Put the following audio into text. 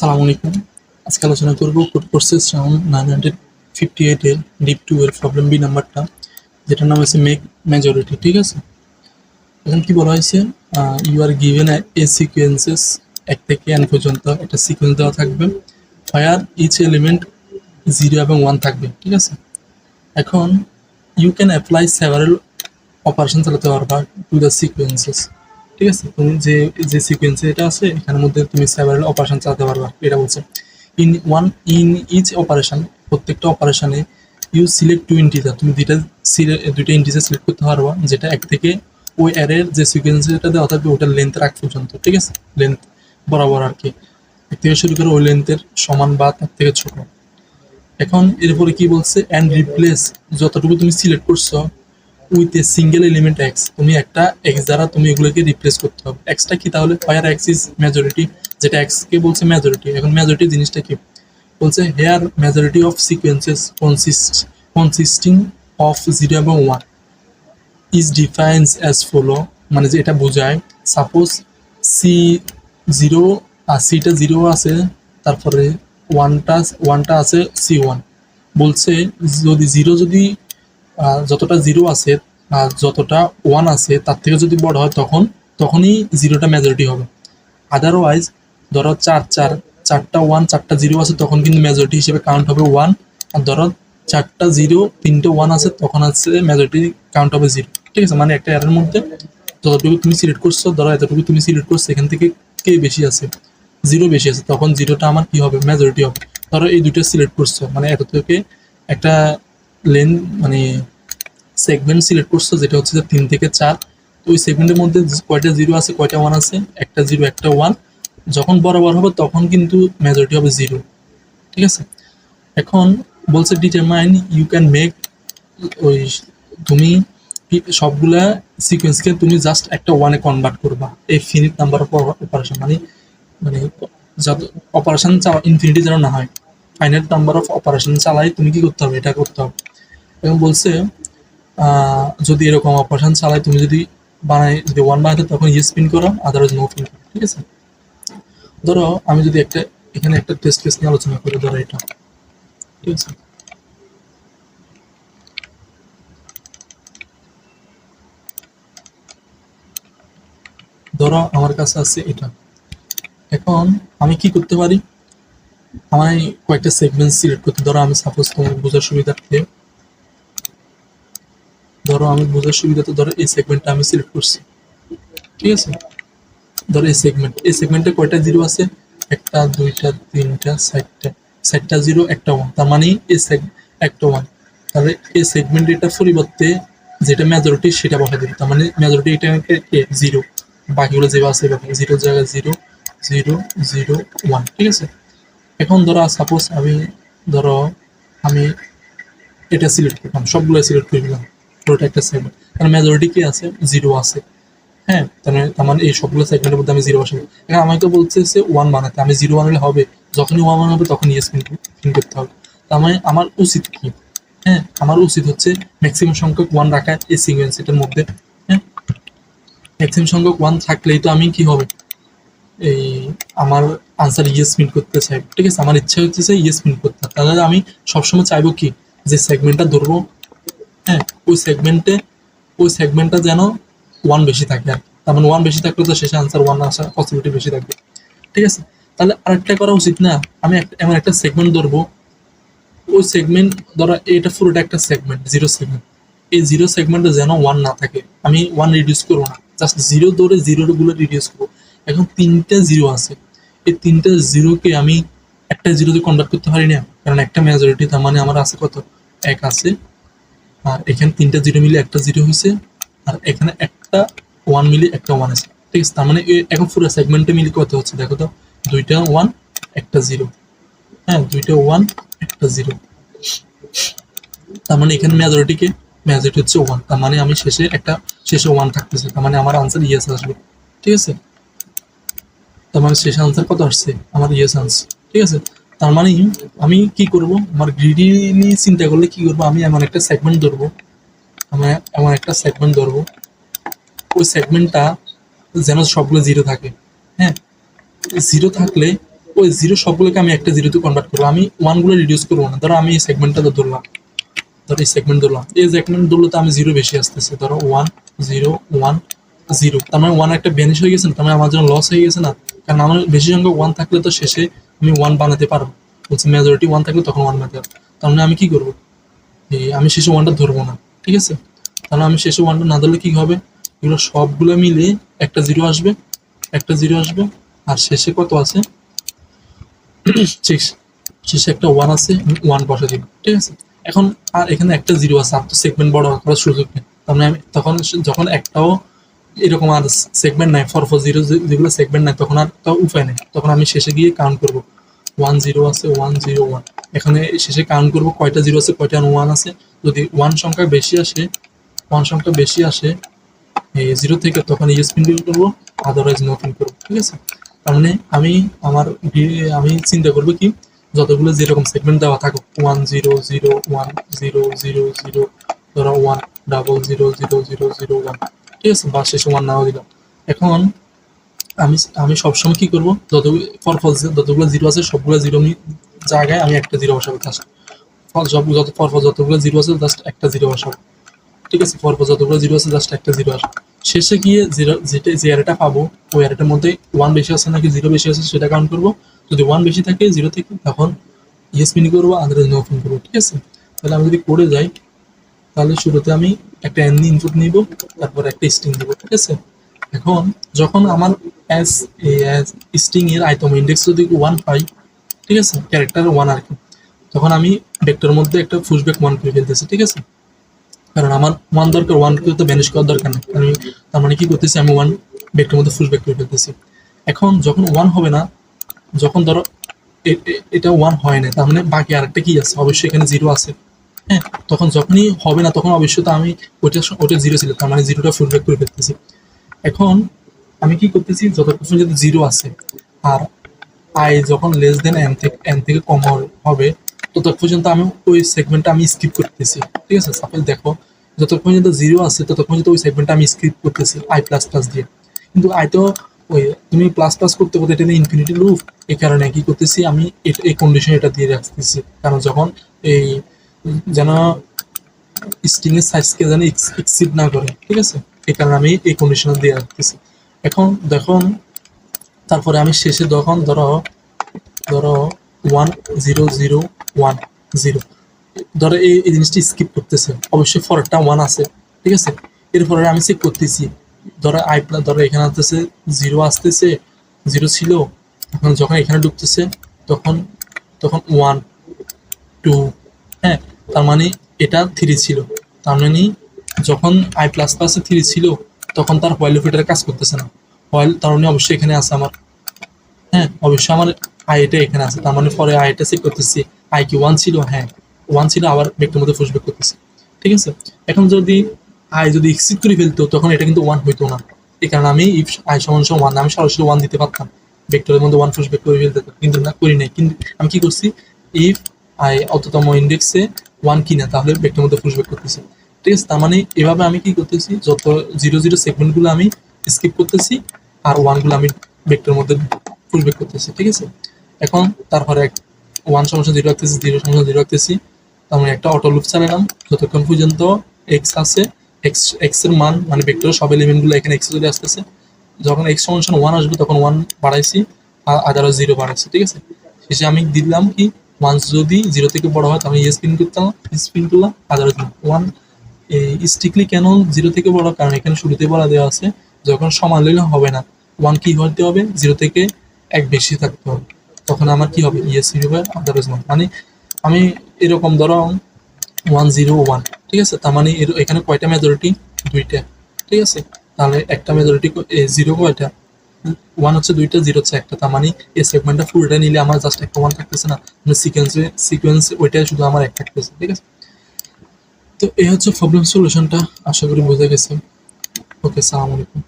সালামু আলাইকুম। আজকে আলোচনা করব কোড প্রসেস রাউন্ড 958 এর ডিপ 2 এর প্রবলেম বি নাম্বারটা, যেটার নাম হচ্ছে মেক মেজরিটি। ঠিক আছে, এখন কি বলা হয়েছে, you are given a sequences 1 থেকে n পর্যন্ত একটা সিকোয়েন্স দেওয়া থাকবে, ফায়ার ইচ এলিমেন্ট 0 এবং 1 থাকবে। ঠিক আছে, এখন you can apply several operation চালাতে পারবা টু দ্য সিকোয়েন্সেস। ঠিক আছে, তুমি যে যে সিকোয়েন্সে এটা আছে এখানের মধ্যে তুমি সেভারাল অপারেশন চালাতে পারবা, এটা বলছে। ইন ইচ অপারেশন, প্রত্যেকটা অপারেশনে ইউ সিলেক্ট টু ইন্টিজার, তুমি দুইটা ইন্টিজার সিলেক্ট করতে পারবা, যেটা এক থেকে ওই অ্যারের যে সিকোয়েন্সটা দেওয়া থাকবে ওটার লেন্থ রাখ পর্যন্ত। ঠিক আছে, লেন্থ বরাবর আর কি, এক থেকে শুরু করে ওই লেন্থের সমান বা তার থেকে ছোট। এখন এরপরে কি বলছে, অ্যান্ড রিপ্লেস, যতটুকু তুমি সিলেক্ট করছো with a single element x, তুমি একটা এক্স দ্বারা তুমি এগুলোকে রিপ্লেস করতে হবে। এক্সটা কি তাহলে, ফায়ার এক্স ইজ মেজরিটি, যেটা এক্স কে বলছে মেজরিটি। এখন মেজরিটি জিনিসটা কি বলছে, here majority of sequences consisting of 0 এবং 1 ইজ ডিফাইন্স অ্যাজ ফলো, মানে যে এটা বোঝায়, সাপোজ সি 0 আর সিটা 0 আছে, তারপরে ওয়ানটা আছে C1, বলছে যদি 0 যদি যতটা 0 আছে আর যতটা 1 আছে তার থেকে যদি বড় হয় তখনই 0টা মেজরিটি হবে। আদারওয়াইজ ধরো চারটা 1 চারটা 0 আছে, তখন কিন্তু মেজরিটি হিসেবে কাউন্ট হবে 1। আর ধরো চারটা 0 তিনটে 1 আছে, তখন আছে মেজরিটি কাউন্ট হবে 0। ঠিক আছে, মানে একটা এর মধ্যে যতটুকু তুমি সিলেক্ট করছো, ধরো এতটুকু তুমি সিলেক্ট করছো, এখান থেকে কে বেশি আছে, 0 বেশি আছে, তখন 0টা আমার কি হবে, মেজরিটি হবে। ধরো এই দুটো সিলেক্ট করছো, মানে এত থেকে একটা লেন মানে সেগমেন্ট সিলেক্ট করছো, যেটা হচ্ছে যে 3 থেকে 4। তো ওই সেগমেন্টের মধ্যে কয়টা 0 আছে কয়টা 1 আছে, একটা 0 একটা 1, যখন বরাবর হবে তখন কিন্তু মেজরিটি হবে 0। ঠিক আছে, এখন বলছে ডিটারমাইন ইউ ক্যান মেক, ওই তুমি সবগুলা সিকোয়েন্সকে তুমি জাস্ট একটা 1-এ কনভার্ট করবা, এই ফিনিট নাম্বার অফ অপারেশন, মানে মানে যত অপারেশন ইনফিনিটি যেন না হয়, ফাইনাইট নাম্বার অফ অপারেশন চালাই তুমি কি করতে হবে, এটা করতে হবে। এবং বলছে যদি এরকম অপারেশন চালাই, তুমি যদি যদি 1 বানাতে, তখন ইয়েস পিন করো, আদারওয়াইজ নো পিন করো। ঠিক আছে, ধরো আমি যদি এখানে একটা টেস্ট কেস নিয়ে আলোচনা করি, ধরো এটা। ঠিক আছে, ধরো আমার কাছে আছে এটা। এখন আমি কি করতে পারি, আমার কয়েকটা সেগমেন্ট সিলেক্ট করতে, ধরো আমি সাপোজ তোমার বোঝার সুবিধার্থে, ধরো এই সেগমেন্টটা আমি সিলেক্ট করছি। ঠিক আছে, ধরো এই সেগমেন্টে কয়টা 0 আছে, একটা 2টা 3টা 4টা 0 একটা 1, তার মানে একটা 1। তাহলে এই সেগমেন্ট এটার পরিবর্তে যেটা মেজরিটি সেটা বসাই দিবি, তার মানে মেজরিটি এটা 0, বাকিগুলো যেভাবে আছে 0 জায়গায় 0 0 0 1। ঠিক আছে, এখন ধরো সাপোজ আমি এটা সিলেক্ট করলাম, সবগুলো সিলেক্ট করে দিলাম, পুরোটা একটা সেগমেন্ট, কারণ মেজরিটি কি আছে, 0 আছে। হ্যাঁ, তার মানে এই সবগুলো সেগমেন্টের মধ্যে আমি 0 বসাবো। এখন আমাকে বলছে 1 বানাতে, আমি 0 বানালে হবে, যখনই 1 বানাবো তখন ইয়েস প্রিন্ট করতে হবে। তার মানে আমার উচিত কি, হ্যাঁ আমার উচিত হচ্ছে ম্যাক্সিমাম সংখ্যক 1 রাখা এই সিকোয়েন্স এটার মধ্যে। হ্যাঁ, ম্যাক্সিমাম সংখ্যক 1 থাকলেই তো আমি কি হবে, এই আমার আনসার ইয়েস প্রিন্ট করতে চাই। ঠিক আছে, আমার ইচ্ছা হচ্ছে ইয়েস প্রিন্ট করতে, তাহলে আমি সবসময় চাইবো কি, যে সেগমেন্টটা ধরবো, হ্যাঁ ওই সেগমেন্টটা যেন 1 বেশি থাকে আর কি। তার মানে 1 বেশি থাকলে তো শেষে আনসার 1 আসার পসিবিলিটি বেশি থাকবে। ঠিক আছে, তাহলে আরেকটা করা উচিত না, আমি এমন একটা সেগমেন্ট ধরবো, ওই সেগমেন্ট ধরো এটা পুরোটা একটা সেগমেন্ট, 0 সেগমেন্ট, এই 0 সেগমেন্টে যেন 1 না থাকে, আমি 1 রিডিউস করবো না, জাস্ট 0 ধরে 0 গুলো রিডিউস করবো। এখন 3টা 0 আছে, এই 3টা 0-কে আমি একটা 0-তে কনভার্ট করতে পারি না, কারণ একটা মেজরিটি, তার মানে আমার আছে কত, 1 আছে। আর এখানে 3টা 0 মিলে একটা 0 হয়েছে, আর এখানে একটা 1 মিলে একটা 1 আছে। ঠিক আছে, তার মানে এখন পুরো সেগমেন্টে মিলে কত হচ্ছে দেখো তো, 2টা 1 একটা 0। হ্যাঁ, 2টা 1 একটা 0, তার মানে এখানে মেজরিটি হচ্ছে 1, তার মানে আমি শেষে 1 থাকতেছে, তার মানে আমার আনসার ইয়েস আসবে। ঠিক আছে, তার মানে শেষ আনসার কত আসছে, আমার ইয়েস আনসার। ঠিক আছে, তার মানে আমি কি করব, আমার গ্রিডিলি চিন্তা করলে কি করবো, আমি এমন একটা সেগমেন্ট ধরবো, ওই সেগমেন্টটা যেন সবগুলো 0 থাকে। হ্যাঁ, 0 থাকলে ওই জিরো সবগুলোকে আমি একটা জিরোতে কনভার্ট করবো, আমি ওয়ানগুলো রিডিউস করবো না। ধরো আমি এই সেগমেন্টটা ধরলাম, ধরো এই সেগমেন্ট ধরলাম, এই সেগমেন্ট ধরলে তো আমি জিরো বেশি আসতেছে, ধরো 1 0 1 0, তার মানে ওয়ান একটা ভ্যানিশ হয়ে গেছে না, তার মানে আমার জন্য লস হয়ে গেছে না। কারণ আমার বেশি সংখ্যক ওয়ান থাকলে তো শেষে আমি ওয়ান বানাতে পারবো, বলছি মেজরিটি ওয়ান থাকলে তখন ওয়ান বানাতে পারবো। তার মানে আমি কি করবো, আমি শেষে ওয়ানটা ধরবো না, ঠিক আছে। তাহলে আমি শেষে ওয়ানটা না ধরলে কি হবে, এগুলো সবগুলো মিলে একটা জিরো আসবে, একটা জিরো আসবে, আর শেষে কত আছে, শেষে একটা ওয়ান আছে, ওয়ান বসে দিব, ঠিক আছে। এখন আর এখানে একটা জিরো আছে, আর তো সেগমেন্ট বড় করার সুযোগ নেই, তার মানে আমি তখন যখন একটাও এরকম আর সেগমেন্ট নাই, ফর জিরো যেগুলো সেগমেন্ট নাই, তখন আর তাও উপায় নেই, তখন আমি শেষে গিয়ে কাউন্ট করবো, 1 0 আছে, 1 0 1, এখানে শেষে কাউন্ট করবো কয়টা জিরো আছে কয়টা ওয়ান আছে। যদি ওয়ান সংখ্যা বেশি আসে, ওয়ান সংখ্যা বেশি আসে এই জিরো থেকে, তখন ইয়েস প্রিন্ট করবো, আদারওয়াইজ নো প্রিন্ট করবো, ঠিক আছে। তার মানে আমি চিন্তা করবো কি, যতগুলো যেরকম সেগমেন্ট দেওয়া থাকুক, 1 0 0 1 0 0 0, ধরো 1 0 0 0 0 0 1, ঠিক আছে, বা শেষে ওয়ান নাও দিলাম। এখন আমি আমি সবসময় কি করবো, যতগুলো জিরো আছে সবগুলো জিরো জায়গায় আমি একটা জিরো বসাবো, জাস্ট যতগুলো জিরো আছে জাস্ট একটা জিরো বসাবো, ঠিক আছে। পরপর যতগুলো জিরো আছে জাস্ট একটা জিরো আসবে। শেষে গিয়ে জিরো যে অ্যারেটা পাবো, ওই অ্যারেটার মধ্যে ওয়ান বেশি আছে নাকি জিরো বেশি আছে সেটা কাউন্ট করবো। যদি ওয়ান বেশি থাকে জিরো থেকে, তখন ইয়েস পিন করবো, আদারওয়াইজ নো পিন করবো, ঠিক আছে। তাহলে আমি যদি করে যাই, তাহলে শুরুতে আমি একটা এন ইনপুট নিব, তারপর একটা স্ট্রিং দিব, ঠিক আছে। এখন যখন আমার অ্যাজ স্ট্রিং এর আইটেম ইন্ডেক্স যদি ওয়ান পাই, ঠিক আছে, ক্যারেক্টার ওয়ান আর কি, তখন আমি ভেক্টরের মধ্যে একটা পুশব্যাক ওয়ান করে ফেলতেছি, ঠিক আছে। কারণ আমার ওয়ান দরকার, ওয়ানকে তো ভ্যানিশ করার দরকার নেই, আমি তার মানে কি করতেছি, আমি ওয়ান ভেক্টরের মধ্যে পুশব্যাক করে ফেলতেছি। এখন যখন ওয়ান হবে না, যখন ধরো এটা ওয়ান হয় না, তার মানে বাকি আরেকটা কি আছে, অবশ্যই এখানে জিরো আছে, হ্যাঁ। তখন যখনই হবে না, তখন অবশ্যই তো আমি ওটা জিরো ছিল, তার মানে জিরোটা ফুলব্যাক করে ফেলতেছি। এখন আমি কি করতেছি, যতক্ষণ যদি জিরো আছে আর আই যখন লেস দেন এন থেকে কম হবে, ততক্ষণ পর্যন্ত আমি ওই সেগমেন্টটা আমি স্কিপ করতেছি, ঠিক আছে। সাপোজ দেখো, যতক্ষণ পর্যন্ত জিরো আছে ততক্ষণ পর্যন্ত ওই সেগমেন্টটা আমি স্কিপ করতেছি আই প্লাস প্লাস দিয়ে। কিন্তু আই তো ওই তুমি প্লাস প্লাস করতে করতে এটা ইনফিনিটি লুপ, এই কারণে কি করতেছি, আমি এই কন্ডিশন এটা দিয়ে রাখতেছি, কারণ যখন এই যেন স্ট্রিং এর সাইজকে যেন এক্সিড না করে, ঠিক আছে, এই কারণে আমি এই কন্ডিশন দিয়ে রাখতেছি। এখন দেখো, তারপরে আমি শেষে যখন ধরো ধরো 1 0 0 1 0, ধরো এই জিনিসটি স্কিপ করতেছে, অবশ্যই ফরটা ওয়ান আছে, ঠিক আছে। এরপরে আমি চেক করতেছি, ধরো আই প্লাস, ধরো এখানে আসতেছে জিরো, আসতেছে জিরো ছিল, এখন যখন এখানে ঢুকতেছে তখন তখন 1 2, হ্যাঁ, তার মানে এটা 3 ছিল, তার মানে যখন আই প্লাস প্লাসে 3 ছিল, তখন তার হোয়াইল লুপ এটার কাজ করতেছে না, হোয়াইল তার মানে অবশ্যই এখানে আছে আমার, হ্যাঁ, অবশ্যই আমার আইটা এখানে আছে, তার মানে পরে আইটা চেক করতেছি, আই কি ওয়ান ছিল, হ্যাঁ ওয়ান ছিল, আবার ভেক্টরের মধ্যে পুশব্যাক করতেছি, ঠিক আছে। এখন যদি আই যদি এক্সিড করে ফেলতো, তখন এটা কিন্তু ওয়ান হইতো না, এই কারণে আমি ইফ আই সমান সমান ওয়ান, আমি সরাসরি ওয়ান দিতে পারতাম, ভেক্টরের মধ্যে ওয়ান পুশব্যাক করে ফেলতে, কিন্তু না, করি নাই। কিন্তু আমি কি করছি, ইফ আই অততম ইন্ডেক্সে ওয়ান কিনা, তাহলে ভেক্টরের মধ্যে পুশব্যাক করতেছি, ঠিক আছে। তার মানে এভাবে আমি কি করতেছি, যত জিরো জিরো সেগমেন্টগুলো আমি স্কিপ করতেছি, আর ওয়ানগুলো আমি ভেক্টরের মধ্যে পুশব্যাক করতেছি, ঠিক আছে। এখন তারপরে ওয়ান সমস্যা জিরো রাখতেছি, জিরো সমস্যা জিরো রাখতেছি, তার মানে একটা অটো লুপ চালালাম যতক্ষণ পর্যন্ত এক্স আছে, এক্স এর মান মানে ভেক্টরের সব এলিমেন্টগুলো এখানে এক্স চলে আসতেছে, যখন এক্স সমান ওয়ান আসবে তখন ওয়ান বাড়াইছি, আর আদারও জিরো বাড়াইছি, ঠিক আছে। শেষে আমি দিলাম কি, ওয়ান যদি জিরো থেকে বড় হয় তাহলে ইয়েস প্রিন্ট করতাম, প্রিন্ট করলাম, আদারও ওয়ান স্ট্রিক্টলি কেন জিরো থেকে বড়, কারণ এখানে শুরুতে বলা দেওয়া আছে যখন সমান হলে হবে না, ওয়ান কি হতে হবে, জিরো থেকে এক বেশি থাকতে হবে, তখন আমার কি হবে, ইয়েস হবে, আদারওয়াইজ নট। মানে আমি এরকম ধরো 1 0 1, ঠিক আছে, তার মানে এখানে কয়টা মেজরিটি, দুইটা, ঠিক আছে। তাহলে একটা মেজরিটি জিরো কয়টা, ওয়ান হচ্ছে দুইটা, জিরো হচ্ছে একটা, তার মানে এই সেগমেন্টটা ফুলটা নিলে আমার জাস্ট একটা ওয়ান থাকতেছে না, মানে সিকোয়েন্স ওইটাই শুধু আমার এক থাকতেছে, ঠিক আছে। তো এই হচ্ছে প্রবলেম সলিউশনটা, আশা করি বোঝা গেছে। ওকে, সালাম আলাইকুম।